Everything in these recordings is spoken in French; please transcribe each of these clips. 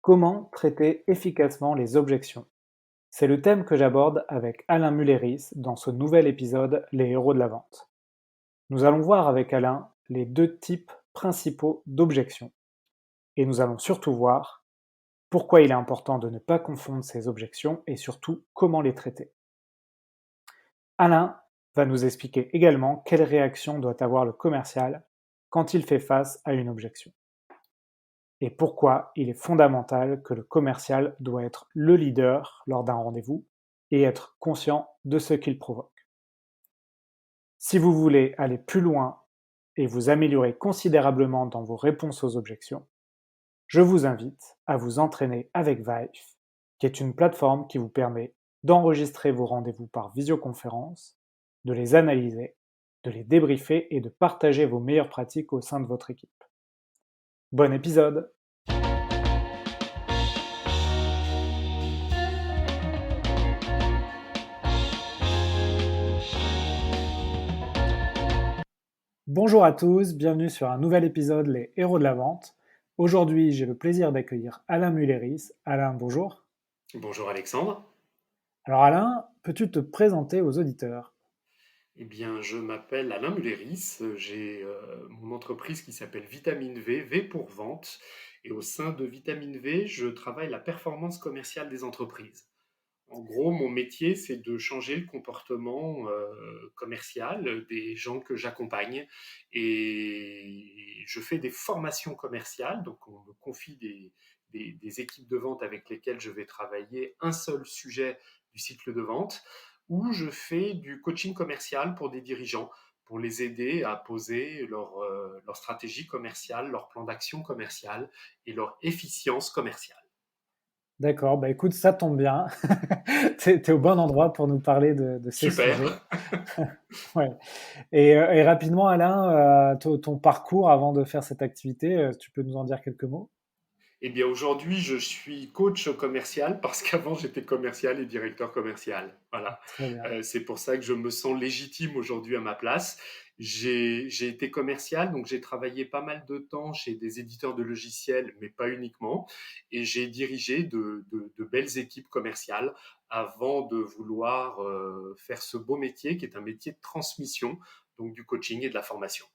Comment traiter efficacement les objections? C'est le thème que j'aborde avec Alain Mulleris dans ce nouvel épisode Les héros de la vente. Nous allons voir avec Alain les deux types principaux d'objections et nous allons surtout voir pourquoi il est important de ne pas confondre ces objections et surtout comment les traiter. Alain va nous expliquer également quelle réaction doit avoir le commercial quand il fait face à une objection et pourquoi il est fondamental que le commercial doit être le leader lors d'un rendez-vous et être conscient de ce qu'il provoque. Si vous voulez aller plus loin et vous améliorer considérablement dans vos réponses aux objections, je vous invite à vous entraîner avec Vive, qui est une plateforme qui vous permet d'enregistrer vos rendez-vous par visioconférence, de les analyser, de les débriefer et de partager vos meilleures pratiques au sein de votre équipe. Bon épisode! Bonjour à tous, bienvenue sur un nouvel épisode Les héros de la vente. Aujourd'hui, j'ai le plaisir d'accueillir Alain Mulleris. Alain, bonjour. Bonjour Alexandre. Alors Alain, peux-tu te présenter aux auditeurs? Eh bien, je m'appelle Alain Mulleris. J'ai mon entreprise qui s'appelle Vitamine V, V pour vente. Et au sein de Vitamine V, je travaille la performance commerciale des entreprises. En gros, mon métier, c'est de changer le comportement commercial des gens que j'accompagne. Et je fais des formations commerciales. Donc, on me confie des équipes de vente avec lesquelles je vais travailler un seul sujet du cycle de vente, ou je fais du coaching commercial pour des dirigeants, pour les aider à poser leur stratégie commerciale, leur plan d'action commercial et leur efficience commerciale. D'accord, bah écoute, ça tombe bien. T'es au bon endroit pour nous parler de ces Super. sujets. Ouais. Et rapidement, Alain, ton parcours avant de faire cette activité, tu peux nous en dire quelques mots? Eh bien, aujourd'hui, je suis coach commercial parce qu'avant, j'étais commercial et directeur commercial. Voilà. Très bien. C'est pour ça que je me sens légitime aujourd'hui à ma place. J'ai été commercial, donc j'ai travaillé pas mal de temps chez des éditeurs de logiciels, mais pas uniquement. Et j'ai dirigé de belles équipes commerciales avant de vouloir faire ce beau métier qui est un métier de transmission, donc du coaching et de la formation.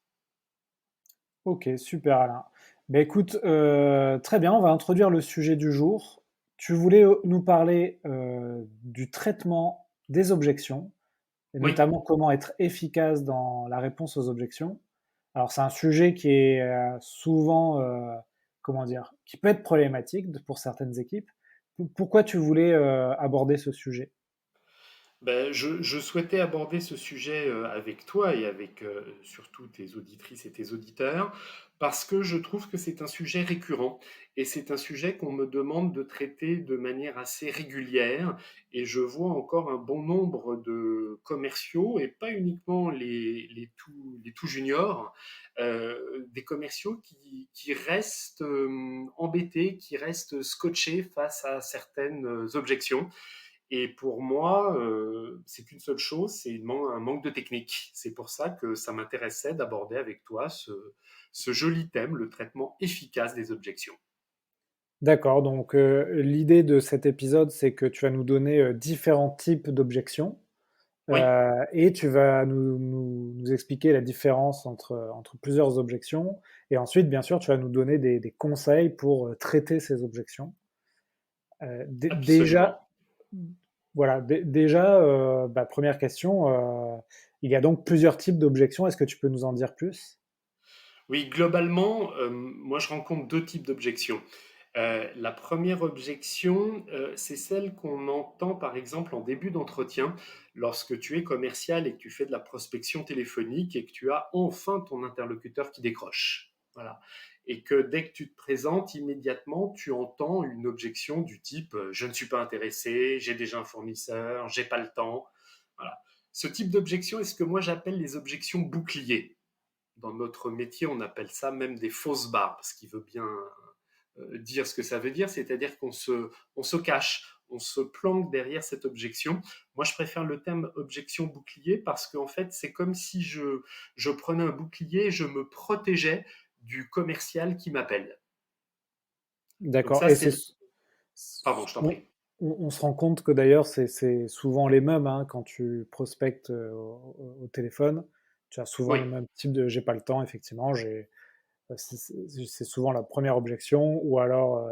Ok, super Alain. Bah écoute, très bien, on va introduire le sujet du jour. Tu voulais nous parler du traitement des objections, et Oui. notamment comment être efficace dans la réponse aux objections. Alors c'est un sujet qui est souvent, comment dire, qui peut être problématique pour certaines équipes. Pourquoi tu voulais aborder ce sujet? Ben, je souhaitais aborder ce sujet avec toi et avec surtout tes auditrices et tes auditeurs parce que je trouve que c'est un sujet récurrent et c'est un sujet qu'on me demande de traiter de manière assez régulière et je vois encore un bon nombre de commerciaux et pas uniquement les tout juniors, des commerciaux qui restent embêtés, qui restent scotchés face à certaines objections. Et pour moi, c'est qu'une seule chose, c'est un manque de technique. C'est pour ça que ça m'intéressait d'aborder avec toi ce joli thème, le traitement efficace des objections. D'accord, donc l'idée de cet épisode, c'est que tu vas nous donner différents types d'objections Oui, et tu vas nous expliquer la différence entre plusieurs objections. Et ensuite, bien sûr, tu vas nous donner des conseils pour traiter ces objections. absolument. Déjà, voilà, déjà, bah, première question, il y a donc plusieurs types d'objections. Est-ce que tu peux nous en dire plus? Oui, globalement, moi je rencontre deux types d'objections. La première objection, c'est celle qu'on entend par exemple en début d'entretien, lorsque tu es commercial et que tu fais de la prospection téléphonique et que tu as enfin ton interlocuteur qui décroche. Voilà. Et que dès que tu te présentes, immédiatement, tu entends une objection du type je ne suis pas intéressé, j'ai déjà un fournisseur, j'ai pas le temps. Voilà. Ce type d'objection est ce que moi j'appelle les objections boucliers. Dans notre métier, on appelle ça même des fausses barres, ce qui veut bien dire ce que ça veut dire, c'est-à-dire on se cache, on se planque derrière cette objection. Moi, je préfère le terme objection bouclier parce qu'en fait, c'est comme si je prenais un bouclier et je me protégeais du commercial qui m'appelle. Donc D'accord. ça, Et c'est c'est le... Pardon, je t'en On, prie. on se rend compte que d'ailleurs, c'est souvent les mêmes hein, quand tu prospectes au téléphone. Tu as souvent Oui. le même type de j'ai pas le temps, effectivement. C'est souvent la première objection, ou alors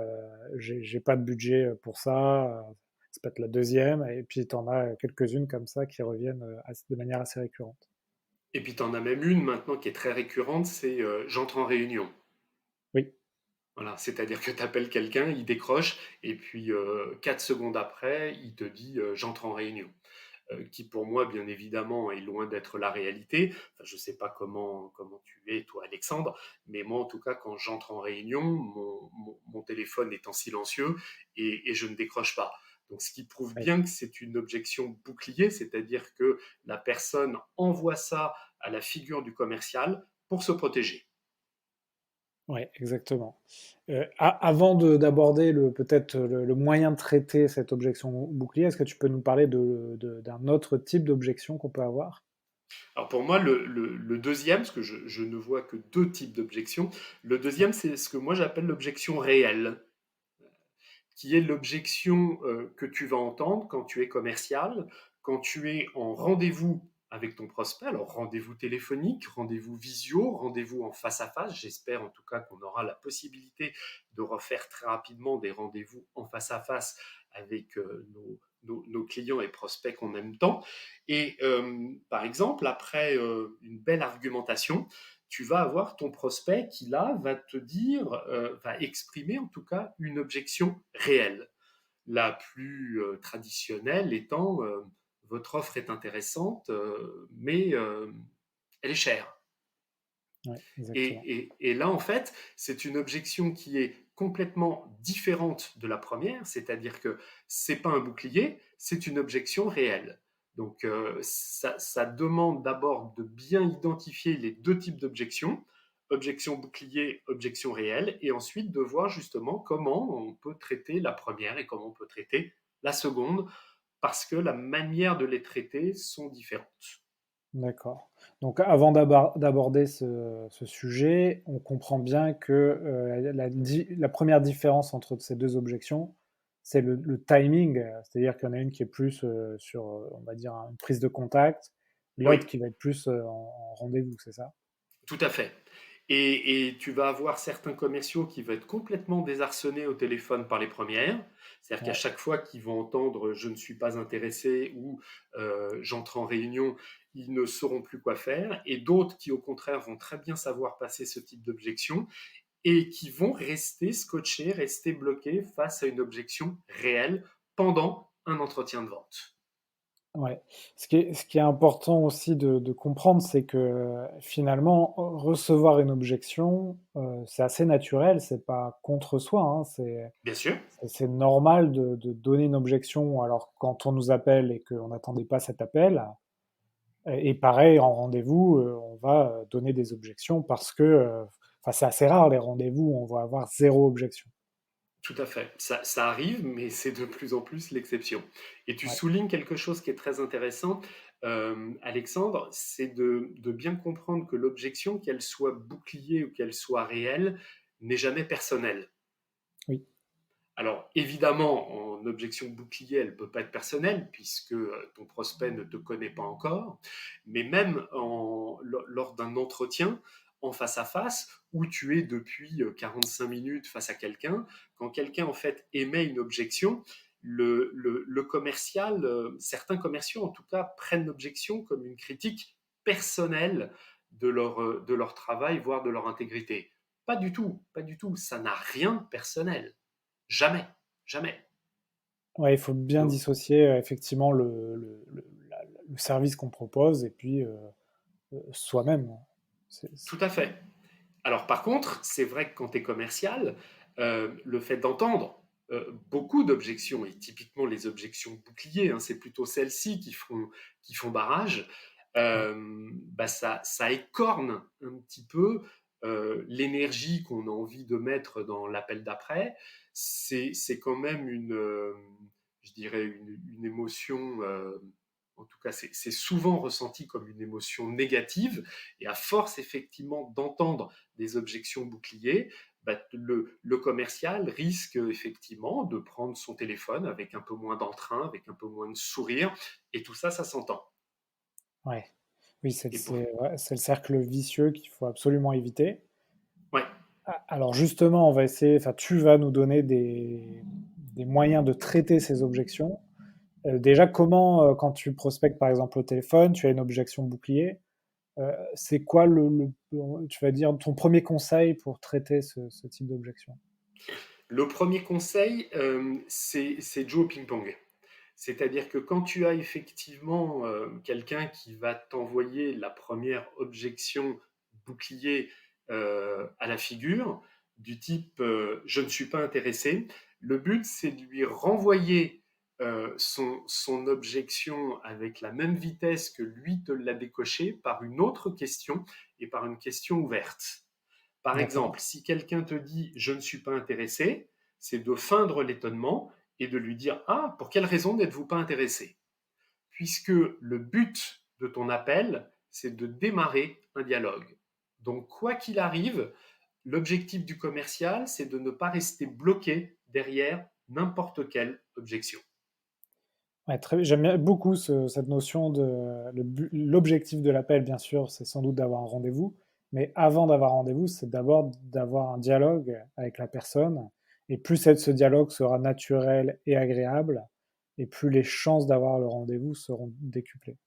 j'ai pas de budget pour ça. Ça peut être la deuxième, et puis tu en as quelques-unes comme ça qui reviennent de manière assez récurrente. Et puis tu en as même une maintenant qui est très récurrente, c'est j'entre en réunion. Oui, Voilà, c'est-à-dire que tu appelles quelqu'un, il décroche, et puis 4 secondes après, il te dit j'entre en réunion. Qui pour moi, bien évidemment, est loin d'être la réalité. Enfin, je ne sais pas comment tu es, toi, Alexandre, mais moi, en tout cas, quand j'entre en réunion, mon téléphone est en silencieux et je ne décroche pas. Donc, ce qui prouve oui, bien que c'est une objection bouclier, c'est-à-dire que la personne envoie ça à la figure du commercial pour se protéger. oui, exactement. Avant d'aborder peut-être le moyen de traiter cette objection bouclier, est-ce que tu peux nous parler d'un autre type d'objection qu'on peut avoir? Alors pour moi, le deuxième, parce que je ne vois que deux types d'objections, le Ouais, deuxième, c'est ce que moi j'appelle l'objection réelle, qui est l'objection que tu vas entendre quand tu es commercial, quand tu es en rendez-vous avec ton prospect, alors rendez-vous téléphonique, rendez-vous visio, rendez-vous en face à face. J'espère en tout cas qu'on aura la possibilité de refaire très rapidement des rendez-vous en face à face avec nos clients et prospects qu'on aime tant. Et par exemple, après une belle argumentation, tu vas avoir ton prospect qui là va te dire, va exprimer en tout cas une objection réelle. La plus traditionnelle étant votre offre est intéressante, mais elle est chère. ouais, exactement. Et là, en fait, c'est une objection qui est complètement différente de la première, c'est-à-dire que c'est pas un bouclier, c'est une objection réelle. Donc, ça demande d'abord de bien identifier les deux types d'objections, objection bouclier, objection réelle, et ensuite de voir justement comment on peut traiter la première et comment on peut traiter la seconde, parce que la manière de les traiter sont différentes. D'accord. Donc avant d'aborder ce sujet, on comprend bien que la première différence entre ces deux objections, c'est le timing, c'est-à-dire qu'il y en a une qui est plus sur, on va dire, une prise de contact, Oui, l'autre qui va être plus en rendez-vous, c'est ça? tout à fait. Et tu vas avoir certains commerciaux qui vont être complètement désarçonnés au téléphone par les premières. C'est-à-dire qu'à Ouais, chaque fois qu'ils vont entendre je ne suis pas intéressé ou j'entre en réunion, ils ne sauront plus quoi faire. Et d'autres qui, au contraire, vont très bien savoir passer ce type d'objection et qui vont rester scotchés, rester bloqués face à une objection réelle pendant un entretien de vente. ouais. Ce qui est important aussi de comprendre, c'est que finalement, recevoir une objection, c'est assez naturel, c'est pas contre soi, hein, Bien sûr, c'est normal de donner une objection alors quand on nous appelle et qu'on n'attendait pas cet appel. Et pareil, en rendez-vous, on va donner des objections parce que, enfin, c'est assez rare les rendez-vous où on va avoir zéro objection. tout à fait. Ça arrive, mais c'est de plus en plus l'exception. Et tu Ouais, soulignes quelque chose qui est très intéressant, Alexandre, c'est de bien comprendre que l'objection, qu'elle soit bouclier ou qu'elle soit réelle, n'est jamais personnelle. oui, Alors évidemment, en objection bouclier, elle ne peut pas être personnelle puisque ton prospect ne te connaît pas encore, mais même lors d'un entretien en face à face où tu es depuis 45 minutes face à quelqu'un, quand quelqu'un en fait émet une objection, le commercial, certains commerciaux en tout cas prennent l'objection comme une critique personnelle de leur travail, voire de leur intégrité. Pas du tout, pas du tout, ça n'a rien de personnel. Jamais, jamais. ouais, il faut bien Donc, dissocier, effectivement le service qu'on propose et puis, soi-même. C'est tout à fait. Alors par contre, c'est vrai que quand tu es commercial, le fait d'entendre beaucoup d'objections, et typiquement les objections boucliers, hein, c'est plutôt celles-ci qui font barrage, ouais, bah ça écorne un petit peu l'énergie qu'on a envie de mettre dans l'appel d'après. C'est quand même je dirais une émotion, en tout cas c'est souvent ressenti comme une émotion négative, et à force effectivement d'entendre des objections boucliers, bah, le commercial risque effectivement de prendre son téléphone avec un peu moins d'entrain, avec un peu moins de sourire, et tout ça, ça s'entend. Ouais. Oui, Et pour... ouais, c'est le cercle vicieux qu'il faut absolument éviter. Ouais. Alors justement, on va essayer, enfin, tu vas nous donner des moyens de traiter ces objections. Déjà, comment, quand tu prospectes par exemple au téléphone, tu as une objection bouclier, c'est quoi tu vas dire, ton premier conseil pour traiter ce type d'objection? Le premier conseil, c'est de jouer au ping-pong. C'est-à-dire que quand tu as effectivement quelqu'un qui va t'envoyer la première objection bouclier à la figure, du type je ne suis pas intéressé, le but c'est de lui renvoyer son objection avec la même vitesse que lui te l'a décoché par une autre question et par une question ouverte. Par D'accord. exemple, si quelqu'un te dit je ne suis pas intéressé, c'est de feindre l'étonnement et de lui dire ah, pour quelle raison n'êtes-vous pas intéressé? Puisque le but de ton appel, c'est de démarrer un dialogue. Donc, quoi qu'il arrive, l'objectif du commercial, c'est de ne pas rester bloqué derrière n'importe quelle objection. Ouais, j'aime beaucoup cette notion l'objectif de l'appel, bien sûr, c'est sans doute d'avoir un rendez-vous, mais avant d'avoir un rendez-vous, c'est d'abord d'avoir un dialogue avec la personne, et plus ce dialogue sera naturel et agréable, et plus les chances d'avoir le rendez-vous seront décuplées.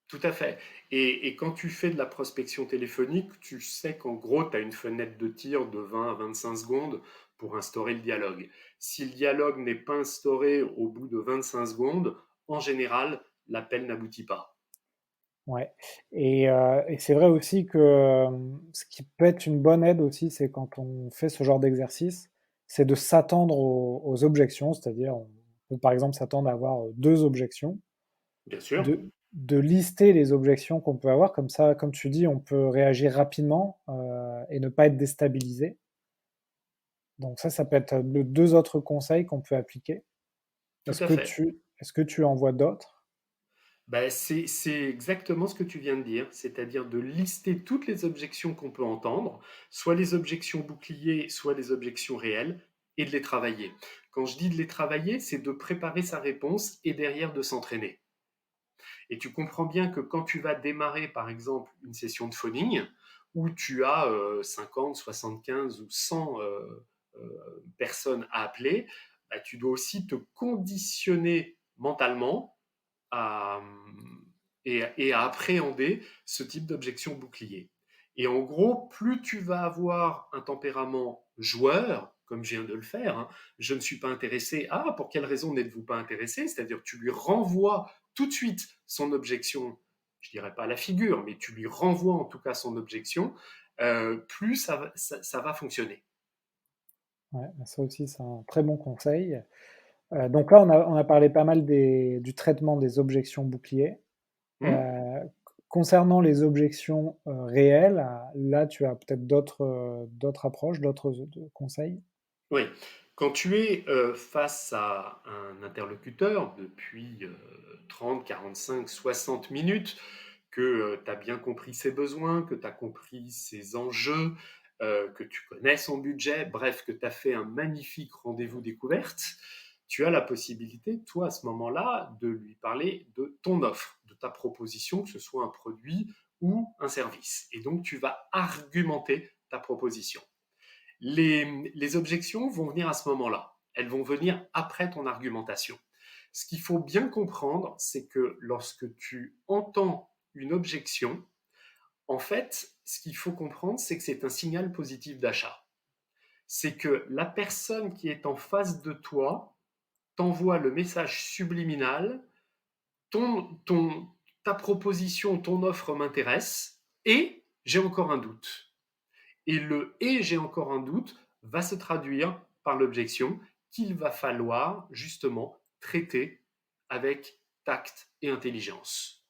Tout à fait. Et quand tu fais de la prospection téléphonique, tu sais qu'en gros, tu as une fenêtre de tir de 20 à 25 secondes pour instaurer le dialogue. Si le dialogue n'est pas instauré au bout de 25 secondes, en général, l'appel n'aboutit pas. Ouais, et c'est vrai aussi que, ce qui peut être une bonne aide aussi, c'est quand on fait ce genre d'exercice, c'est de s'attendre aux objections. C'est-à-dire, on peut par exemple s'attendre à avoir, 2 objections, Bien sûr, de lister les objections qu'on peut avoir. Comme ça, comme tu dis, on peut réagir rapidement, et ne pas être déstabilisé. Donc ça peut être, le 2 autres conseils qu'on peut appliquer. tout à fait. Est-ce que tu en vois d'autres? Ben, c'est exactement ce que tu viens de dire, c'est-à-dire de lister toutes les objections qu'on peut entendre, soit les objections boucliers, soit les objections réelles, et de les travailler. Quand je dis de les travailler, c'est de préparer sa réponse et derrière de s'entraîner. Et tu comprends bien que quand tu vas démarrer, par exemple, une session de phoning, où tu as 50, 75 ou 100 personnes à appeler, bah, tu dois aussi te conditionner mentalement à, et à appréhender ce type d'objection bouclier. Et en gros, plus tu vas avoir un tempérament joueur, comme je viens de le faire, hein, je ne suis pas intéressé. Ah, pour quelle raison n'êtes-vous pas intéressé? C'est-à-dire que tu lui renvoies tout de suite son objection, je dirais pas à la figure, mais tu lui renvoies en tout cas son objection, plus ça va fonctionner. Ouais, bah, ça aussi, c'est un très bon conseil. Donc là, on a parlé pas mal du traitement des objections boucliers. Hmm. Concernant les objections réelles, là, tu as peut-être d'autres approches, conseils. Oui, quand tu es face à un interlocuteur depuis 30, 45, 60 minutes, que tu as bien compris ses besoins, que tu as compris ses enjeux, que tu connais son budget, bref, que tu as fait un magnifique rendez-vous découverte, tu as la possibilité, toi, à ce moment-là, de lui parler de ton offre, de ta proposition, que ce soit un produit ou un service. Et donc, tu vas argumenter ta proposition. Les objections vont venir à ce moment-là. Elles vont venir après ton argumentation. Ce qu'il faut bien comprendre, c'est que lorsque tu entends une objection, en fait, ce qu'il faut comprendre, c'est que c'est un signal positif d'achat. C'est que la personne qui est en face de toi t'envoie le message subliminal, ton, ton, ta proposition, ton offre m'intéresse, et j'ai encore un doute. Et le et j'ai encore un doute va se traduire par l'objection qu'il va falloir justement traiter avec tact et intelligence.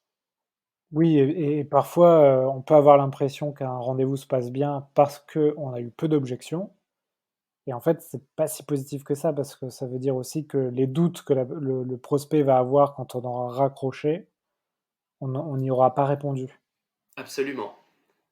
Oui, et parfois, on peut avoir l'impression qu'un rendez-vous se passe bien parce qu'on a eu peu d'objections. Et en fait, c'est pas si positif que ça, parce que ça veut dire aussi que les doutes que le prospect va avoir quand on aura raccroché, on n'y aura pas répondu. Absolument.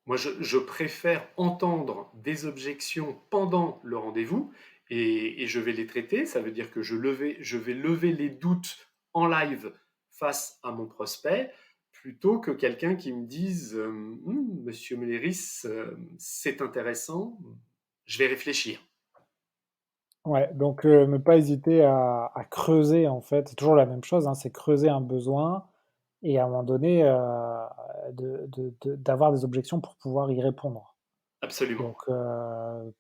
Moi, je préfère entendre des objections pendant le rendez-vous et je vais les traiter. Ça veut dire que je vais lever les doutes en live face à mon prospect plutôt que quelqu'un qui me dise Monsieur Méléris, c'est intéressant, je vais réfléchir. Ouais, donc ne pas hésiter à creuser en fait, c'est toujours la même chose, hein, c'est creuser un besoin et à un moment donné, d'avoir des objections pour pouvoir y répondre. Absolument. Donc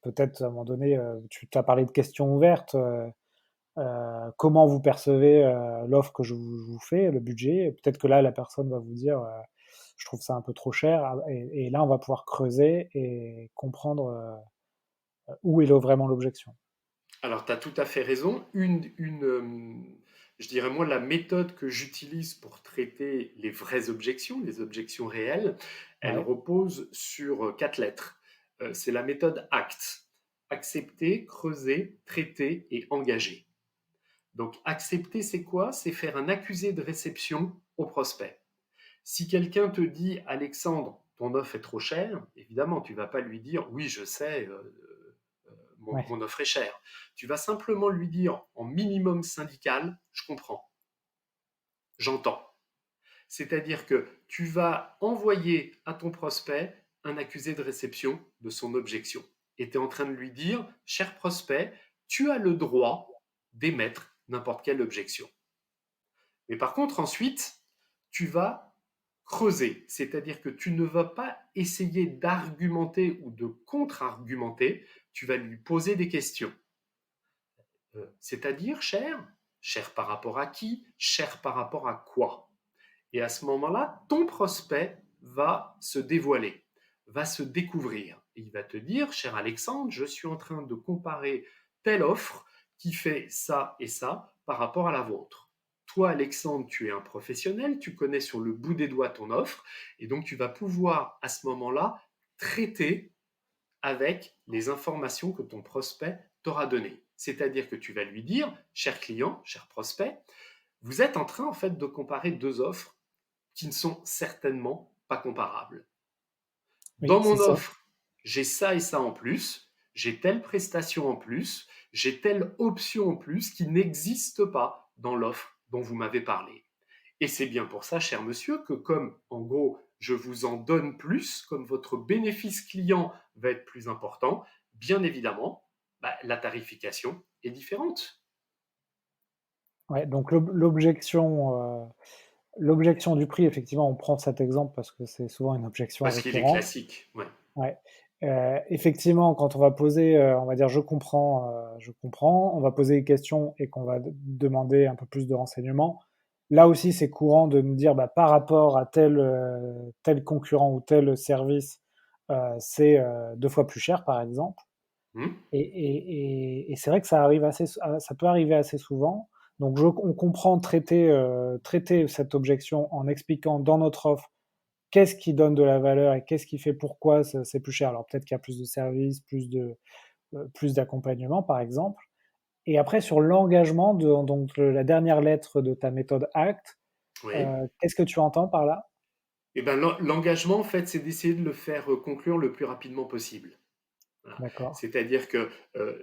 peut-être à un moment donné, tu as parlé de questions ouvertes, comment vous percevez, l'offre que je vous fais, le budget? Peut-être que là, la personne va vous dire, «Je trouve ça un peu trop cher», et là, on va pouvoir creuser et comprendre, où est le vraiment l'objection. Alors, tu as tout à fait raison. Je dirais moi, la méthode que j'utilise pour traiter les vraies objections, les objections réelles, elle Ouais, repose sur quatre lettres. C'est la méthode ACT. Accepter, creuser, traiter et engager. Donc, accepter, c'est quoi? C'est faire un accusé de réception au prospect. Si quelqu'un te dit, Alexandre, ton offre est trop chère, évidemment, tu ne vas pas lui dire, oui, je sais, ouais, mon offre est chère. Tu vas simplement lui dire en minimum syndical, je comprends, j'entends. C'est-à-dire que tu vas envoyer à ton prospect un accusé de réception de son objection. Et tu es en train de lui dire, cher prospect, tu as le droit d'émettre n'importe quelle objection. Mais par contre, ensuite, tu vas creuser, c'est-à-dire que tu ne vas pas essayer d'argumenter ou de contre-argumenter, tu vas lui poser des questions. C'est-à-dire cher? Cher par rapport à qui? Cher par rapport à quoi? Et à ce moment-là, ton prospect va se dévoiler, va se découvrir. Et il va te dire, cher Alexandre, je suis en train de comparer telle offre qui fait ça et ça par rapport à la vôtre. Toi, Alexandre, tu es un professionnel, tu connais sur le bout des doigts ton offre, et donc tu vas pouvoir à ce moment-là traiter avec les informations que ton prospect t'aura données. C'est-à-dire que tu vas lui dire, cher client, cher prospect, vous êtes en train en fait de comparer deux offres qui ne sont certainement pas comparables. oui, Dans c'est mon ça. offre, j'ai ça et ça en plus, j'ai telle prestation en plus, j'ai telle option en plus qui n'existe pas dans l'offre dont vous m'avez parlé. Et c'est bien pour ça, cher monsieur, que comme en gros, je vous en donne plus, comme votre bénéfice client va être plus important, bien évidemment, bah, la tarification est différente. Ouais, donc l'objection du prix, effectivement, on prend cet exemple parce que c'est souvent une objection Parce qu'il est récurrente. classique. Ouais. Ouais, effectivement, quand on va poser, on va dire: je comprends», on va poser des questions et qu'on va d demander un peu plus de renseignements. Là aussi, c'est courant de nous dire: «Bah, par rapport à tel concurrent ou tel service, c'est, 2 fois plus cher», par exemple. Hmm. Et c'est vrai que ça peut arriver assez souvent. Donc on comprend traiter cette objection en expliquant dans notre offre qu'est-ce qui donne de la valeur et qu'est-ce qui fait pourquoi c'est plus cher. Alors peut-être qu'il y a plus de services, plus d'accompagnement, par exemple. Et après sur l'engagement, donc la dernière lettre de ta méthode ACT, Oui. qu'est-ce que tu entends par là? Eh ben, l'engagement, en fait, c'est d'essayer de le faire conclure le plus rapidement possible. Voilà. D'accord. C'est-à-dire que,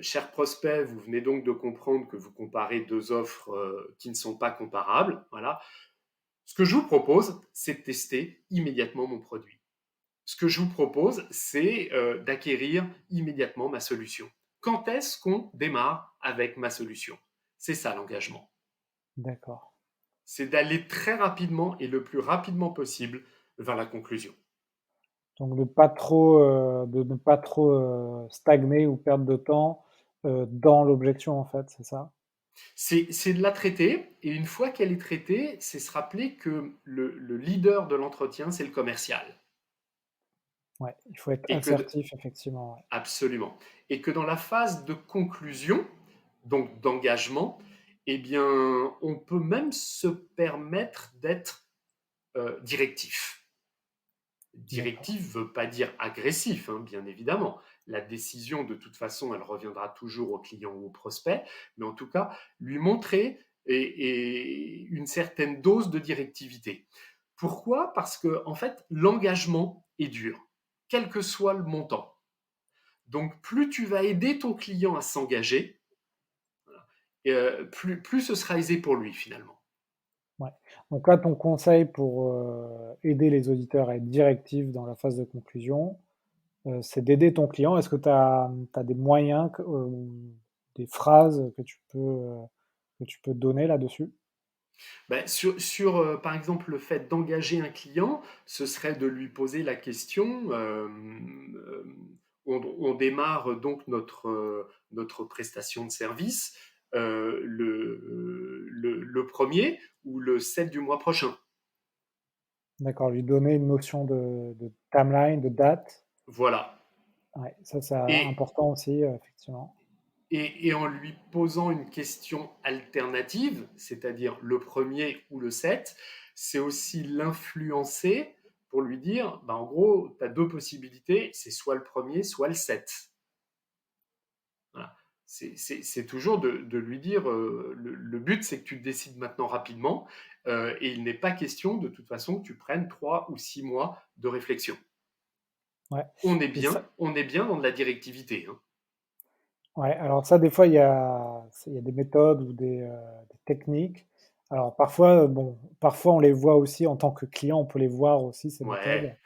cher prospect, vous venez donc de comprendre que vous comparez deux offres qui ne sont pas comparables. Voilà. Ce que je vous propose, c'est de tester immédiatement mon produit. Ce que je vous propose, c'est d'acquérir immédiatement ma solution. Quand est-ce qu'on démarre avec ma solution? C'est ça l'engagement. D'accord. C'est d'aller très rapidement et le plus rapidement possible vers la conclusion. Donc de ne pas trop, stagner ou perdre de temps, dans l'objection, en fait, c'est ça? C'est de la traiter, et une fois qu'elle est traitée, c'est se rappeler que le leader de l'entretien, c'est le commercial. Ouais, il faut être Et que, assertif, effectivement, ouais. absolument. Et que dans la phase de conclusion, donc d'engagement, eh bien, on peut même se permettre d'être directif. D'accord. Directif ne veut pas dire agressif, hein, bien évidemment. La décision, de toute façon, elle reviendra toujours au client ou au prospect, mais en tout cas, lui montrer une certaine dose de directivité. Pourquoi? Parce que, en fait, l'engagement est dur. quel que soit le montant. Donc, plus tu vas aider ton client à s'engager, plus ce sera aisé pour lui finalement. Ouais. Donc là, ton conseil pour aider les auditeurs à être directifs dans la phase de conclusion, c'est d'aider ton client. Est-ce que tu as des moyens, des phrases que tu peux donner là-dessus? Ben, par exemple, le fait d'engager un client, ce serait de lui poser la question, on démarre donc notre prestation de service le 1er ou le 7 du mois prochain. D'accord, lui donner une notion de timeline, de date. Voilà. Ouais, ça, c'est Et, important aussi, effectivement. et en lui posant une question alternative, c'est-à-dire le 1er ou le 7, c'est aussi l'influencer pour lui dire, bah en gros, tu as deux possibilités, c'est soit le 1er, soit le 7. Voilà. C'est toujours de lui dire, le but c'est que tu te décides maintenant rapidement, et il n'est pas question de toute façon que tu prennes 3 ou 6 mois de réflexion. Ouais. Et ça, On est bien dans de la directivité, hein. ouais, alors ça, des fois, il y a des méthodes ou des techniques. Alors parfois, bon, parfois on les voit aussi en tant que client, on peut les voir aussi, ces Ouais, méthodes.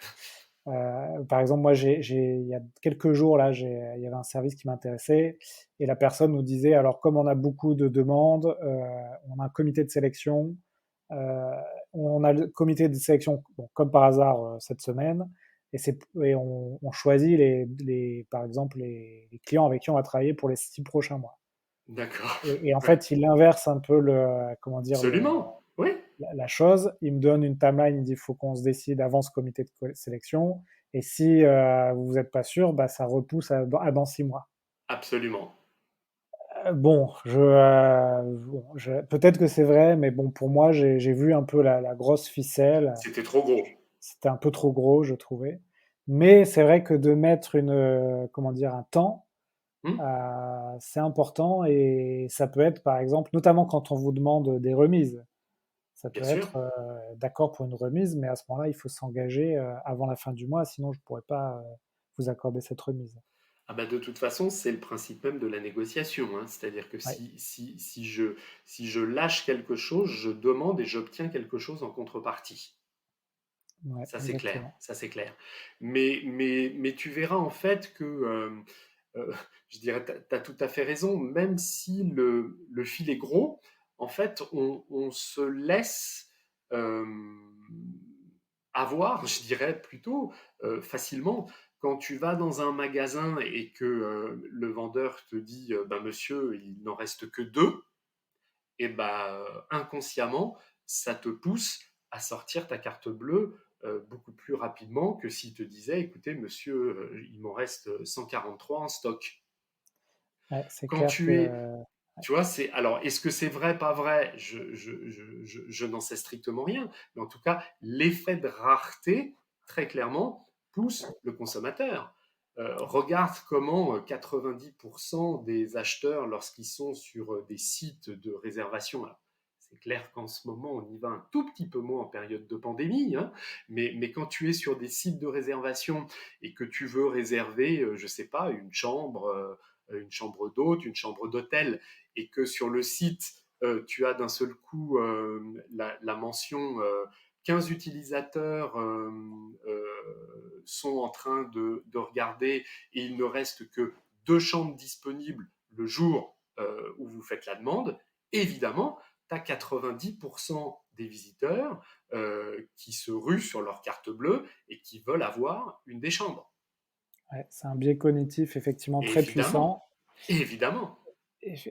Par exemple, moi, il y a quelques jours, là, il y avait un service qui m'intéressait et la personne nous disait, alors comme on a beaucoup de demandes, on a un comité de sélection, euh, on a le comité de sélection, bon, comme par hasard, cette semaine, et on choisit par exemple, les clients avec qui on va travailler pour les 6 prochains mois. d'accord. Et en Ouais. fait, il inverse un peu comment dire, Absolument, oui, la chose. Il me donne une timeline, il dit il faut qu'on se décide avant ce comité de sélection. Et si vous n'êtes pas sûr, bah, ça repousse à dans 6 mois. absolument. Bon, peut-être que c'est vrai, mais bon, pour moi, j'ai vu un peu la grosse ficelle. C'était trop gros. C'était un peu trop gros, je trouvais. Mais c'est vrai que de mettre comment dire, un temps, Hmm, c'est important et ça peut être, par exemple, notamment quand on vous demande des remises. Ça bien peut sûr. être d'accord pour une remise, mais à ce moment-là, il faut s'engager avant la fin du mois, sinon je ne pourrais pas vous accorder cette remise. Ah bah de toute façon, c'est le principe même de la négociation, hein. C'est-à-dire que Ouais, si je lâche quelque chose, je demande et j'obtiens quelque chose en contrepartie. ouais, Ça, c'est clair, exactement. ça, c'est clair. Mais tu verras en fait que, euh, je dirais, tu as tout à fait raison, même si le fil est gros, en fait, on se laisse euh, avoir, je dirais plutôt, facilement. Quand tu vas dans un magasin et que le vendeur te dit, ben, monsieur, il n'en reste que deux, et ben, inconsciemment, ça te pousse à sortir ta carte bleue beaucoup plus rapidement que s'il te disait, écoutez, monsieur, il m'en reste 143 en stock. Ouais, c'est Quand clair que tu es, tu vois, c'est alors, est-ce que c'est vrai, pas vrai? Je n'en sais strictement rien, mais en tout cas, l'effet de rareté, très clairement, pousse le consommateur. Regarde comment 90% des acheteurs, lorsqu'ils sont sur des sites de réservation, alors, c'est clair qu'en ce moment, on y va un tout petit peu moins en période de pandémie, hein, mais quand tu es sur des sites de réservation et que tu veux réserver, je ne sais pas, une chambre d'hôte, une chambre d'hôtel, et que sur le site, tu as d'un seul coup la mention 15 utilisateurs sont en train de regarder et il ne reste que deux chambres disponibles le jour où vous faites la demande, évidemment, tu as 90% des visiteurs qui se ruent sur leur carte bleue et qui veulent avoir une des chambres. ouais, c'est un biais cognitif effectivement très Évidemment, puissant. évidemment.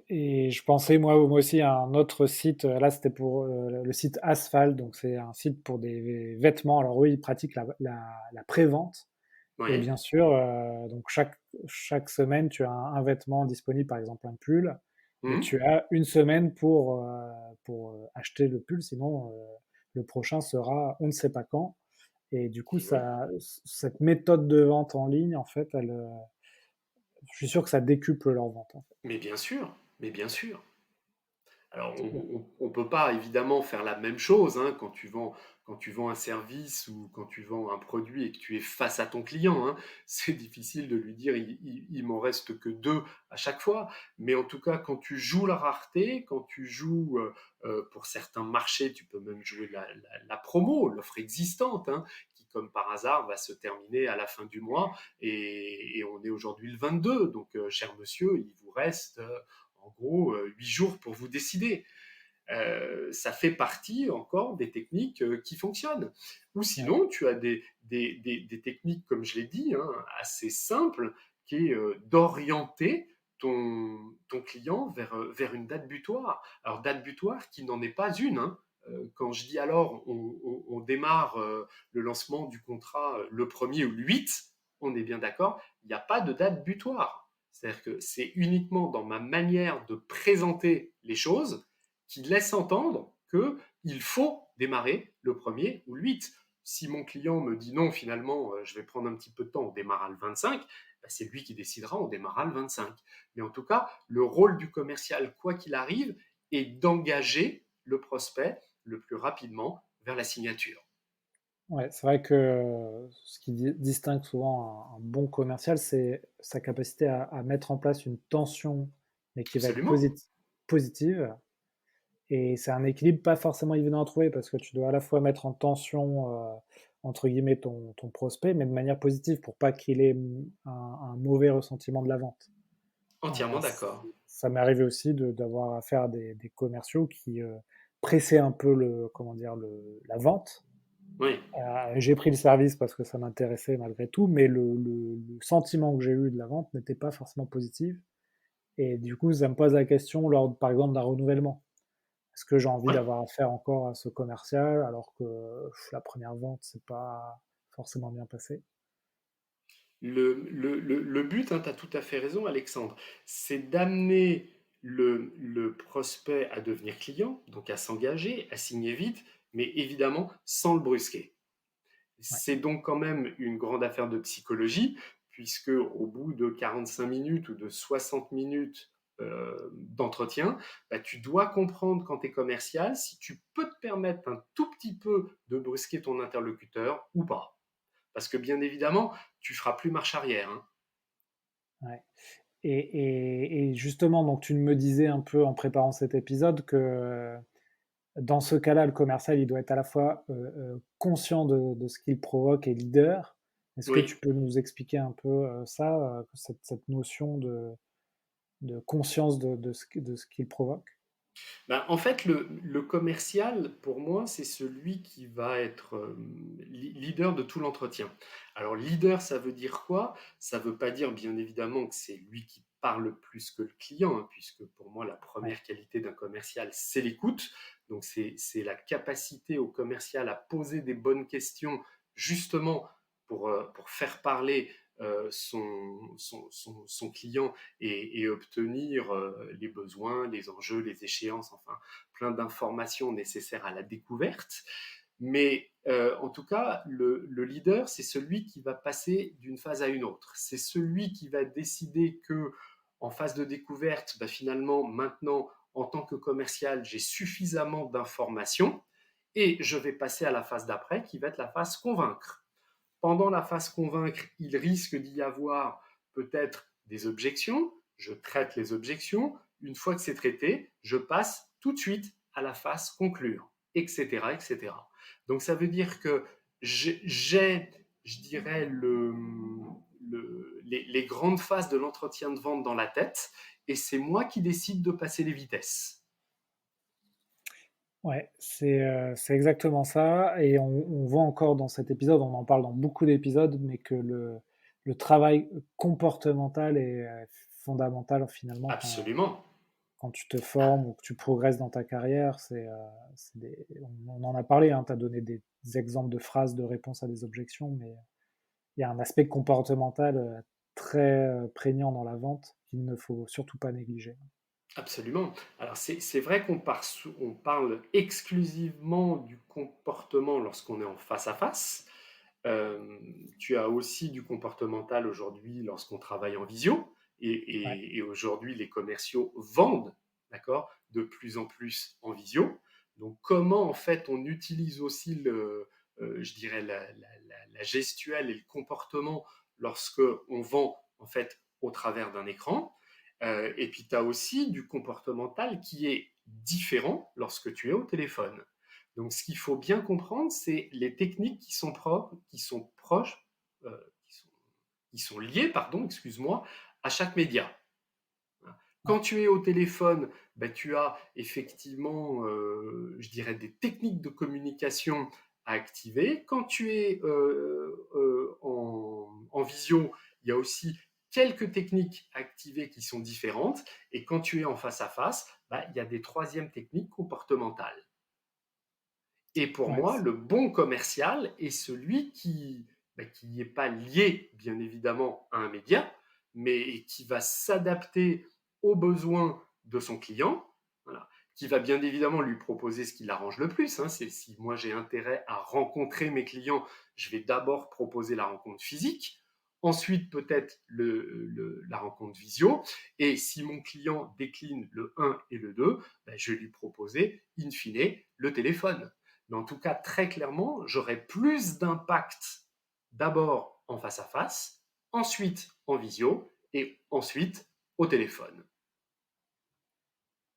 Et je pensais moi aussi à un autre site, là c'était pour le site Asphalt, donc c'est un site pour des vêtements. Alors oui, ils pratiquent la pré-vente. Et Ouais. bien sûr, donc chaque semaine, tu as un vêtement disponible, par exemple un pull, mais Mmh. tu as une semaine pour acheter le pull, sinon le prochain sera on ne sait pas quand. Et du coup, Et oui. cette méthode de vente en ligne, en fait, je suis sûr que ça décuple leur vente, en fait. Mais bien sûr, mais bien sûr. Alors, on peut pas évidemment faire la même chose hein, quand tu vends un service ou quand tu vends un produit et que tu es face à ton client. Hein. C'est difficile de lui dire il m'en reste que deux à chaque fois. Mais en tout cas, quand tu joues la rareté, quand tu joues pour certains marchés, tu peux même jouer la promo, l'offre existante, hein, qui comme par hasard va se terminer à la fin du mois et on est aujourd'hui le 22. Donc, cher monsieur, il vous reste en gros 8 jours pour vous décider. Ça fait partie encore des techniques qui fonctionnent. Ou Ouais, sinon, tu as des techniques, comme je l'ai dit, hein, assez simples, qui est d'orienter ton client vers une date butoir. Alors, date butoir qui n'en est pas une. Hein. Quand je dis alors, on démarre le lancement du contrat le 1er ou le 8, on est bien d'accord, il n'y a pas de date butoir. C'est-à-dire que c'est uniquement dans ma manière de présenter les choses qui laisse entendre qu'il faut démarrer le 1er ou le 8. Si mon client me dit non, finalement, je vais prendre un petit peu de temps, on démarrera le 25, ben c'est lui qui décidera, on démarrera le 25. Mais en tout cas, le rôle du commercial, quoi qu'il arrive, est d'engager le prospect le plus rapidement vers la signature. ouais, c'est vrai que ce qui distingue souvent un bon commercial, c'est sa capacité à mettre en place une tension, mais qui va être Absolument. positive. Et c'est un équilibre pas forcément évident à trouver parce que tu dois à la fois mettre en tension, entre guillemets, ton prospect, mais de manière positive pour pas qu'il ait un mauvais ressentiment de la vente. Entièrement Ç d'accord. Ça m'est arrivé aussi d'avoir affaire à des commerciaux qui, pressaient un peu le comment dire? La vente. Oui. J'ai pris le service parce que ça m'intéressait malgré tout, mais le sentiment que j'ai eu de la vente n'était pas forcément positif et du coup, ça me pose la question lors, par exemple, d'un renouvellement. Est-ce que j'ai envie Oui. d'avoir affaire encore à ce commercial alors que la première vente s'est pas forcément bien passée? Le but, hein, tu as tout à fait raison, Alexandre, c'est d'amener le prospect à devenir client, donc à s'engager, à signer vite, mais évidemment sans le brusquer. Ouais, C'est donc quand même une grande affaire de psychologie, puisque au bout de 45 minutes ou de 60 minutes d'entretien, bah, tu dois comprendre quand tu es commercial si tu peux te permettre un tout petit peu de brusquer ton interlocuteur ou pas. Parce que bien évidemment, tu feras plus marche arrière. Hein. ouais. Et justement, donc tu me disais un peu en préparant cet épisode que, dans ce cas-là, le commercial, il doit être à la fois, conscient de ce qu'il provoque et leader. Est-ce que tu Oui. peux nous expliquer un peu, ça, cette notion de conscience de ce qu'il provoque? Ben, en fait, le commercial, pour moi, c'est celui qui va être leader de tout l'entretien. Alors, leader, ça veut dire quoi? Ça veut pas dire, bien évidemment, que c'est lui qui parle plus que le client, hein, puisque pour moi, la Ouais, première qualité d'un commercial, c'est l'écoute. Donc, c'est la capacité au commercial à poser des bonnes questions, justement, pour faire parler son client et obtenir les besoins, les enjeux, les échéances, enfin plein d'informations nécessaires à la découverte. Mais en tout cas, le leader, c'est celui qui va passer d'une phase à une autre. C'est celui qui va décider que en phase de découverte, bah, finalement, maintenant, en tant que commercial, j'ai suffisamment d'informations et je vais passer à la phase d'après qui va être la phase convaincre. Pendant la phase convaincre, il risque d'y avoir peut-être des objections. Je traite les objections. Une fois que c'est traité, je passe tout de suite à la phase conclure, etc., etc. Donc ça veut dire que j'ai, je dirais, les grandes phases de l'entretien de vente dans la tête, et c'est moi qui décide de passer les vitesses. ouais, c'est exactement ça et on voit encore dans cet épisode, on en parle dans beaucoup d'épisodes, mais que le travail comportemental est, fondamental finalement Absolument. quand tu te formes ou que tu progresses dans ta carrière. On en a parlé, hein, tu as donné des exemples de phrases de réponse à des objections, mais il y a un aspect comportemental, très, prégnant dans la vente qu'il ne faut surtout pas négliger. Absolument. Alors c'est vrai on parle exclusivement du comportement lorsqu'on est en face à face. Tu as aussi du comportemental aujourd'hui lorsqu'on travaille en visio. Ouais, Et aujourd'hui, les commerciaux vendent, d'accord, de plus en plus en visio. Donc, comment en fait on utilise aussi je dirais la gestuelle et le comportement lorsque on vend en fait au travers d'un écran. Et puis tu as aussi du comportemental qui est différent lorsque tu es au téléphone. Donc, ce qu'il faut bien comprendre, c'est les techniques qui sont propres, qui sont proches, euh, qui sont liées, pardon, excuse-moi, à chaque média. Ouais, Quand tu es au téléphone, ben, tu as effectivement, je dirais, des techniques de communication à activer. Quand tu es en visio, il y a aussi quelques techniques à activer qui sont différentes. Et quand tu es en face à face, ben, il y a des troisièmes techniques comportementales. Et pour ouais, moi, le bon commercial est celui qui n'est pas lié, bien évidemment, à un média, mais qui va s'adapter aux besoins de son client, voilà, qui va bien évidemment lui proposer ce qui l'arrange le plus. Hein. C'est si moi j'ai intérêt à rencontrer mes clients, je vais d'abord proposer la rencontre physique, ensuite peut-être la rencontre visio, et si mon client décline le 1 et le 2, ben, je vais lui proposer, in fine, le téléphone. Mais en tout cas, très clairement, j'aurai plus d'impact d'abord en face à face, ensuite en visio et ensuite au téléphone.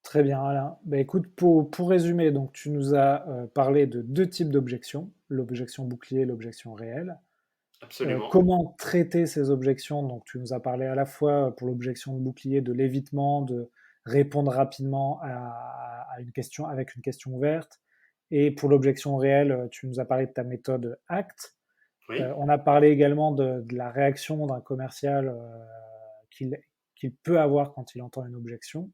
très bien, Alain. Bah, écoute, pour résumer, donc tu nous as parlé de deux types d'objections, l'objection bouclier et l'objection réelle. Absolument. Comment traiter ces objections? Donc, tu nous as parlé à la fois pour l'objection de bouclier de l'évitement, de répondre rapidement à une question avec une question ouverte. Et pour l'objection réelle, tu nous as parlé de ta méthode ACT. Oui. On a parlé également de la réaction d'un commercial qu'il qu'il peut avoir quand il entend une objection.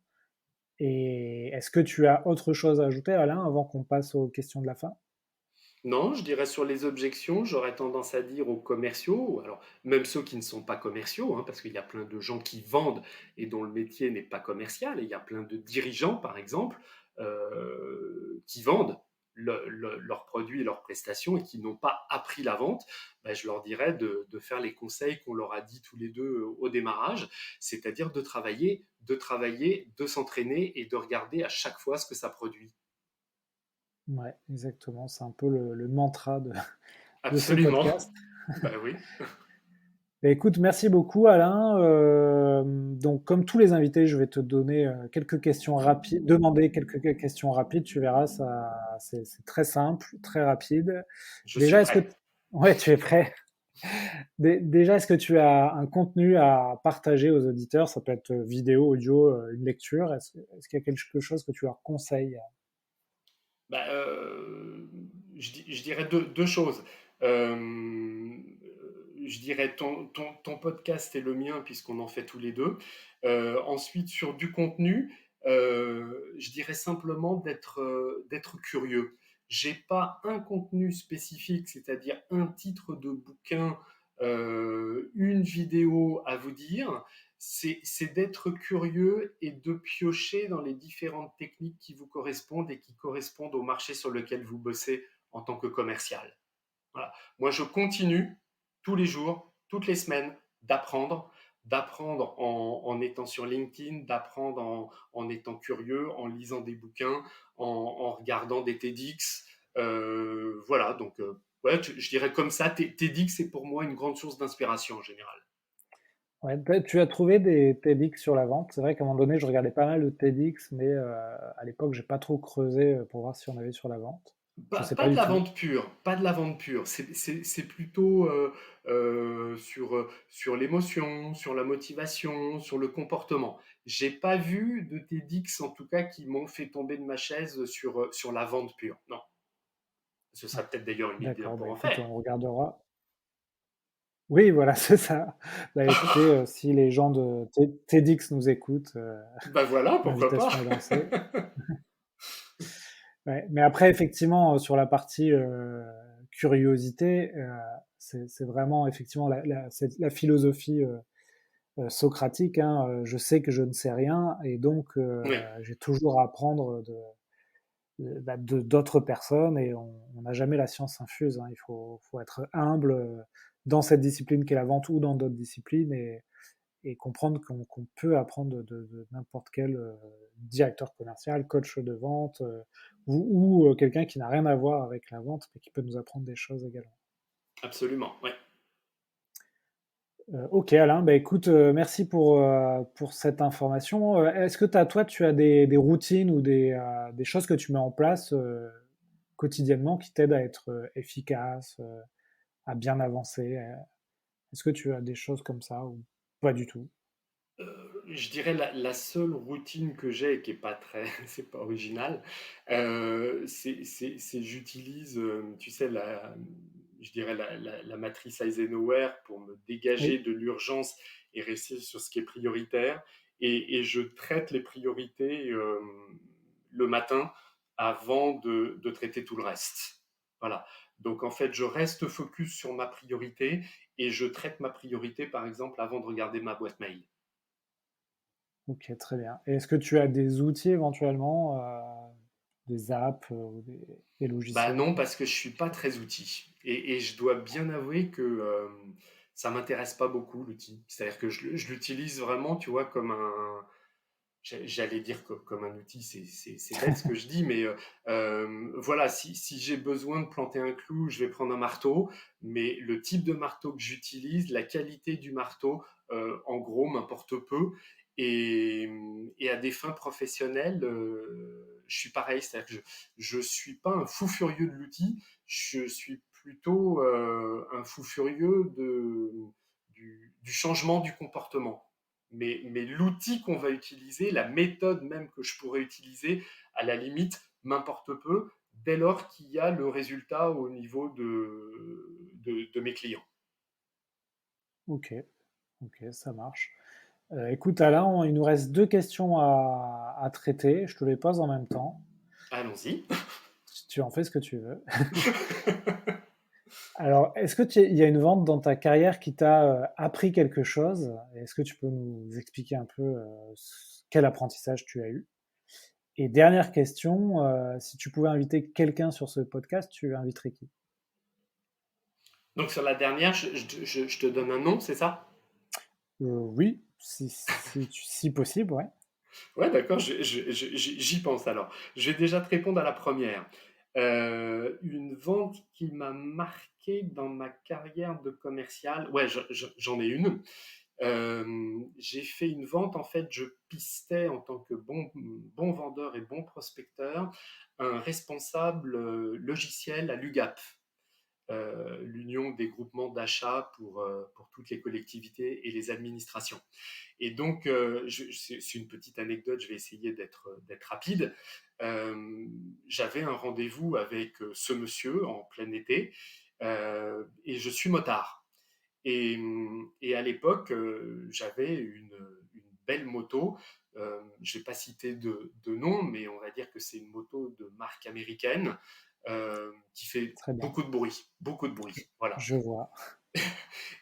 Et est-ce que tu as autre chose à ajouter, Alain, avant qu'on passe aux questions de la fin? Non, je dirais sur les objections, j'aurais tendance à dire aux commerciaux, alors même ceux qui ne sont pas commerciaux, hein, parce qu'il y a plein de gens qui vendent et dont le métier n'est pas commercial, et il y a plein de dirigeants, par exemple, qui vendent leurs produits et leurs prestations et qui n'ont pas appris la vente. Ben, je leur dirais de faire les conseils qu'on leur a dit tous les deux au démarrage, c'est-à-dire de s'entraîner et de regarder à chaque fois ce que ça produit. Ouais, exactement. C'est un peu le mantra de ce Absolument. podcast. Ben oui. Bah, écoute, merci beaucoup Alain. Donc comme tous les invités, je vais te donner quelques questions rapides, demander quelques questions rapides. Tu verras, ça, c'est très simple, très rapide. Je suis Déjà, est-ce que, prêt. ouais, tu es prêt? Déjà, est-ce que tu as un contenu à partager aux auditeurs? Ça peut être vidéo, audio, une lecture. Est-ce qu'il y a quelque chose que tu leur conseilles? Bah, je dirais deux choses. Euh, je dirais ton podcast et le mien, puisqu'on en fait tous les deux. Ensuite, sur du contenu, je dirais simplement d'être curieux. J'ai pas un contenu spécifique, c'est-à-dire un titre de bouquin, une vidéo à vous dire. C'est d'être curieux et de piocher dans les différentes techniques qui vous correspondent et qui correspondent au marché sur lequel vous bossez en tant que commercial. Voilà. Moi, je continue tous les jours, toutes les semaines, d'apprendre en étant sur LinkedIn, d'apprendre en étant curieux, en lisant des bouquins, en regardant des TEDx. Voilà, donc ouais, je dirais comme ça, TEDx, c'est pour moi une grande source d'inspiration en général. Ouais, tu as trouvé des TEDx sur la vente. C'est vrai qu'à un moment donné, je regardais pas mal de TEDx, mais à l'époque, j'ai pas trop creusé pour voir si on avait sur la vente. Je sais pas Pas de du la tout. vente pure, pas de la vente pure. C'est plutôt sur l'émotion, sur la motivation, sur le comportement. J'ai pas vu de TEDx en tout cas qui m'ont fait tomber de ma chaise sur la vente pure. Non, ce Ouais, sera peut-être d'ailleurs une idée d'accord, pour bah en écoute, faire. on regardera. Oui, voilà, c'est ça. Bah écoutez, si les gens de TEDx nous écoutent, Bah voilà, pourquoi pas. l'invitation est lancée. Ouais, mais après, effectivement, sur la partie curiosité, c'est vraiment effectivement c'est la philosophie socratique. Hein, je sais que je ne sais rien, et donc Oui, j'ai toujours à apprendre d'autres personnes, et on n'a jamais la science infuse. Hein, faut être humble dans cette discipline qu'est la vente ou dans d'autres disciplines, et comprendre qu'on peut apprendre de n'importe quel directeur commercial, coach de vente, ou quelqu'un qui n'a rien à voir avec la vente, mais qui peut nous apprendre des choses également. Absolument, ouais. Ok Alain, bah, écoute, merci pour cette information. Est-ce que toi, tu as des routines ou des choses que tu mets en place quotidiennement qui t'aident à être efficace, à bien avancer? Est-ce que tu as des choses comme ça ou pas du tout? Je dirais la seule routine que j'ai et qui est pas très, c'est pas original, c'est j'utilise, tu sais, je dirais la matrice Eisenhower pour me dégager Oui, de l'urgence et rester sur ce qui est prioritaire. Et je traite les priorités le matin avant de traiter tout le reste. Voilà. Donc en fait, je reste focus sur ma priorité et je traite ma priorité, par exemple, avant de regarder ma boîte mail. ok, très bien. Et est-ce que tu as des outils éventuellement, des apps ou des Bah logiciels? non, parce que je suis pas très outil. Et je dois bien avouer que ça m'intéresse pas beaucoup l'outil. C'est-à-dire que je l'utilise vraiment, tu vois, comme un, j'allais dire comme un outil, c'est bête ce que je dis, mais voilà, si j'ai besoin de planter un clou, je vais prendre un marteau, mais le type de marteau que j'utilise, la qualité du marteau, en gros, m'importe peu. Et, et à des fins professionnelles, je suis pareil, c'est-à-dire que je suis pas un fou furieux de l'outil, je suis plutôt un fou furieux du changement du comportement. Mais l'outil qu'on va utiliser, la méthode même que je pourrais utiliser, à la limite, m'importe peu, dès lors qu'il y a le résultat au niveau de mes clients. Ok, ok, ça marche. Écoute Alain, il nous reste deux questions à traiter. Je te les pose en même temps. Allons-y. Tu en fais ce que tu veux. Alors, est-ce que il y a une vente dans ta carrière qui t'a appris quelque chose? Est-ce que tu peux nous expliquer un peu quel apprentissage tu as eu? Et dernière question, si tu pouvais inviter quelqu'un sur ce podcast, tu inviterais qui? Donc sur la dernière, je te donne un nom, c'est ça? Oui, si possible, ouais. Ouais, d'accord, j'y pense alors. Je vais déjà te répondre à la première. Une vente qui m'a marqué dans ma carrière de commercial, ouais, j'en ai une. J'ai fait une vente, en fait, je pistais en tant que bon vendeur et bon prospecteur un responsable logiciel à l'UGAP, l'Union des groupements d'achat pour toutes les collectivités et les administrations. Et donc, c'est une petite anecdote, je vais essayer d'être rapide. J'avais un rendez-vous avec ce monsieur en plein été et je suis motard. Et à l'époque, j'avais une belle moto. Je ne vais pas citer de nom, mais on va dire que c'est une moto de marque américaine qui fait Très bien, beaucoup de bruit. Beaucoup de bruit. Voilà. je vois.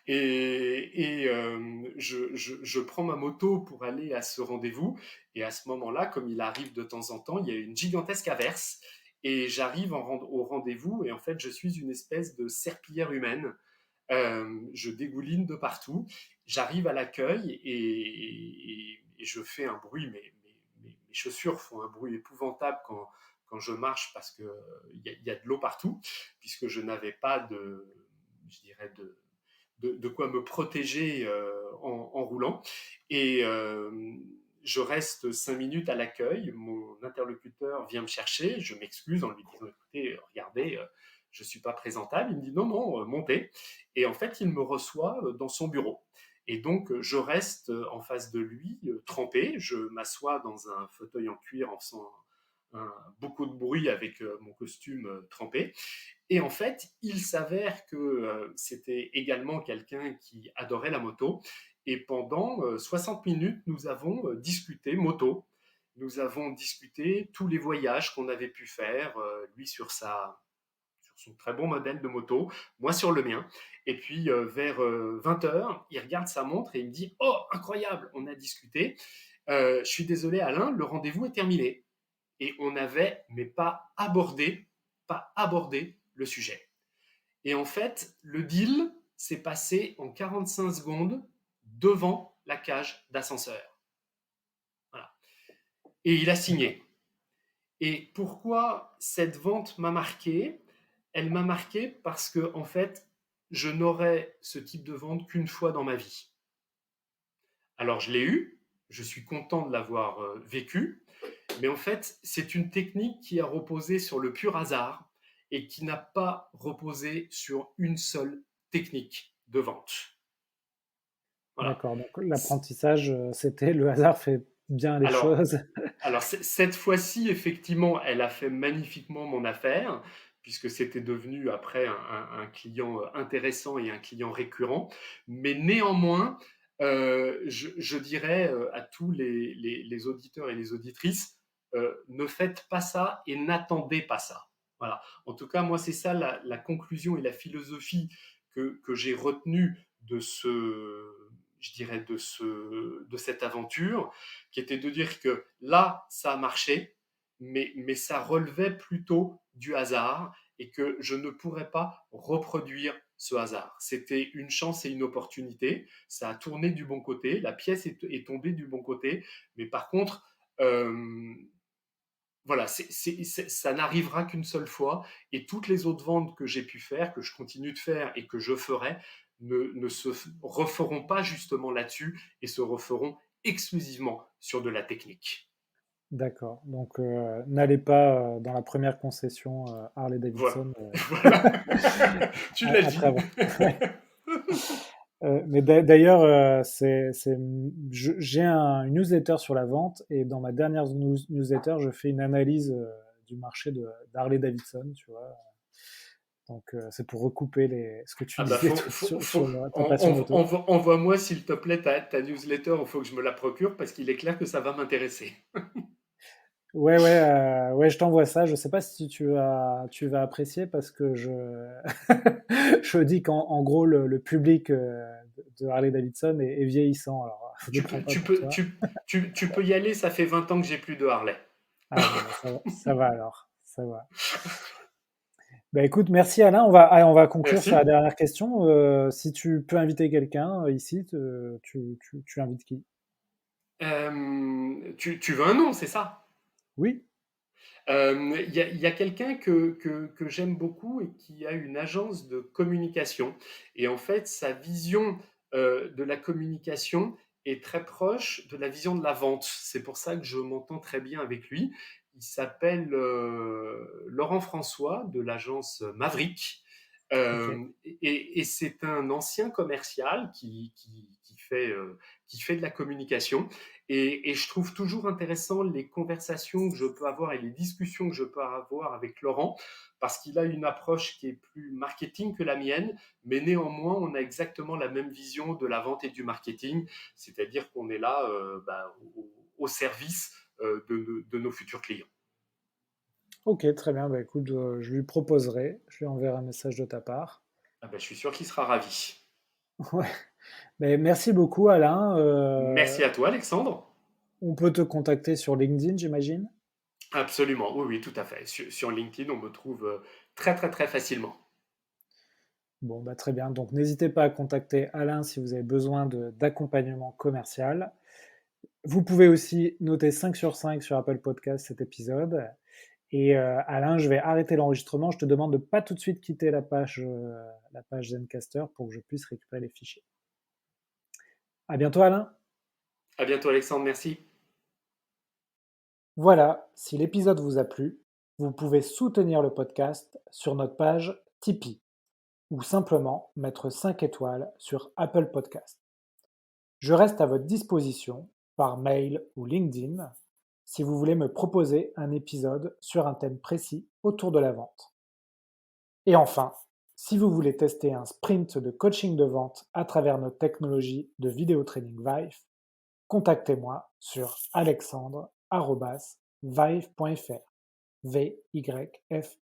Je prends ma moto pour aller à ce rendez-vous. Et à ce moment-là, comme il arrive de temps en temps, il y a une gigantesque averse. Et j'arrive au rendez-vous et en fait, je suis une espèce de serpillière humaine. Je dégouline de partout. J'arrive à l'accueil et je fais un bruit, mais mes chaussures font un bruit épouvantable quand je marche parce qu'il y a de l'eau partout, puisque je n'avais pas je dirais de quoi me protéger en roulant. Et je reste 5 minutes à l'accueil. Mon interlocuteur vient me chercher. Je m'excuse en lui disant écoutez, regardez, je ne suis pas présentable. Il me dit non, non, montez. Et en fait, il me reçoit dans son bureau. Et donc, je reste en face de lui, trempé. Je m'assois dans un fauteuil en cuir en faisant beaucoup de bruit avec mon costume trempé. Et en fait, il s'avère que c'était également quelqu'un qui adorait la moto. Et pendant 60 minutes, nous avons discuté moto. Nous avons discuté tous les voyages qu'on avait pu faire, lui sur son très bon modèle de moto, moi sur le mien. Et puis vers 20 heures, il regarde sa montre et il me dit oh, incroyable, on a discuté. Je suis désolé, Alain, le rendez-vous est terminé. Et on n'avait, mais pas abordé le sujet. Et en fait, le deal s'est passé en 45 secondes devant la cage d'ascenseur. Voilà. Et il a D'accord. signé. Et pourquoi cette vente m'a marqué? Elle m'a marqué parce que, en fait, je n'aurais ce type de vente qu'une fois dans ma vie. Alors, je l'ai eu, je suis content de l'avoir vécu, mais en fait, c'est une technique qui a reposé sur le pur hasard et qui n'a pas reposé sur une seule technique de vente. Voilà. D'accord. Donc l'apprentissage, c'était le hasard fait bien les Alors, choses. Alors, cette fois-ci, effectivement, elle a fait magnifiquement mon affaire, puisque c'était devenu après un client intéressant et un client récurrent. Mais néanmoins, je dirais à tous les auditeurs et les auditrices, ne faites pas ça et n'attendez pas ça. Voilà. En tout cas, moi, c'est ça la conclusion et la philosophie que j'ai retenue de je dirais, de cette aventure, qui était de dire que là, ça a marché, mais ça relevait plutôt du hasard et que je ne pourrais pas reproduire ce hasard. C'était une chance et une opportunité. Ça a tourné du bon côté, la pièce est tombée du bon côté, mais par contre, euh, voilà, ça n'arrivera qu'une seule fois et toutes les autres ventes que j'ai pu faire, que je continue de faire et que je ferai, ne se referont pas justement là-dessus et se referont exclusivement sur de la technique. D'accord. Donc n'allez pas dans la première concession Harley Voilà. Davidson Voilà. Tu l'as après dit. avoir. Ouais. Mais d'ailleurs, j'ai une newsletter sur la vente et dans ma dernière newsletter, je fais une analyse du marché d'Harley Davidson, tu vois. Donc c'est pour recouper ce que tu Ah bah disais sur ta passion moto. envoie-moi s'il te plaît ta newsletter, il faut que je me la procure parce qu'il est clair que ça va m'intéresser. Ouais, ouais, ouais, je t'envoie ça. Je sais pas si tu vas apprécier parce que je dis en gros, le public de Harley Davidson est vieillissant. Alors, je le Tu prends peux, pas tu pour peux, toi. tu, tu peux y aller, ça fait 20 ans que j'ai plus de Harley. Ah bon, bah, ça va alors. Ça va. Bah écoute, merci Alain. On va conclure sur la Merci. dernière question. Si tu peux inviter quelqu'un ici, tu invites qui? Tu veux un nom, c'est ça? Oui? Il y a quelqu'un que j'aime beaucoup et qui a une agence de communication. Et en fait, sa vision de la communication est très proche de la vision de la vente. C'est pour ça que je m'entends très bien avec lui. Il s'appelle Laurent François de l'agence Maverick. Ok. Et c'est un ancien commercial qui fait de la communication. Et je trouve toujours intéressant les conversations que je peux avoir et les discussions que je peux avoir avec Laurent, parce qu'il a une approche qui est plus marketing que la mienne, mais néanmoins, on a exactement la même vision de la vente et du marketing, c'est-à-dire qu'on est là au service de nos futurs clients. Ok, très bien. Bah écoute, je lui proposerai. Je lui enverrai un message de ta part. Ah ben, je suis sûr qu'il sera ravi. Ouais. Mais merci beaucoup, Alain. Merci à toi, Alexandre. On peut te contacter sur LinkedIn, j'imagine. Absolument, oui, oui, tout à fait. Sur LinkedIn, on me trouve très, très, très facilement. Bon, bah, très bien. Donc, n'hésitez pas à contacter Alain si vous avez besoin d'accompagnement commercial. Vous pouvez aussi noter 5 sur 5 sur Apple Podcast cet épisode. Et Alain, je vais arrêter l'enregistrement. Je te demande de pas tout de suite quitter la page Zencaster pour que je puisse récupérer les fichiers. À bientôt, Alain. À bientôt, Alexandre, merci. Voilà, si l'épisode vous a plu, vous pouvez soutenir le podcast sur notre page Tipeee ou simplement mettre 5 étoiles sur Apple Podcast. Je reste à votre disposition par mail ou LinkedIn si vous voulez me proposer un épisode sur un thème précis autour de la vente. Et enfin, si vous voulez tester un sprint de coaching de vente à travers notre technologie de vidéo training Vive, contactez-moi sur alexandre@vive.fr. VYFE.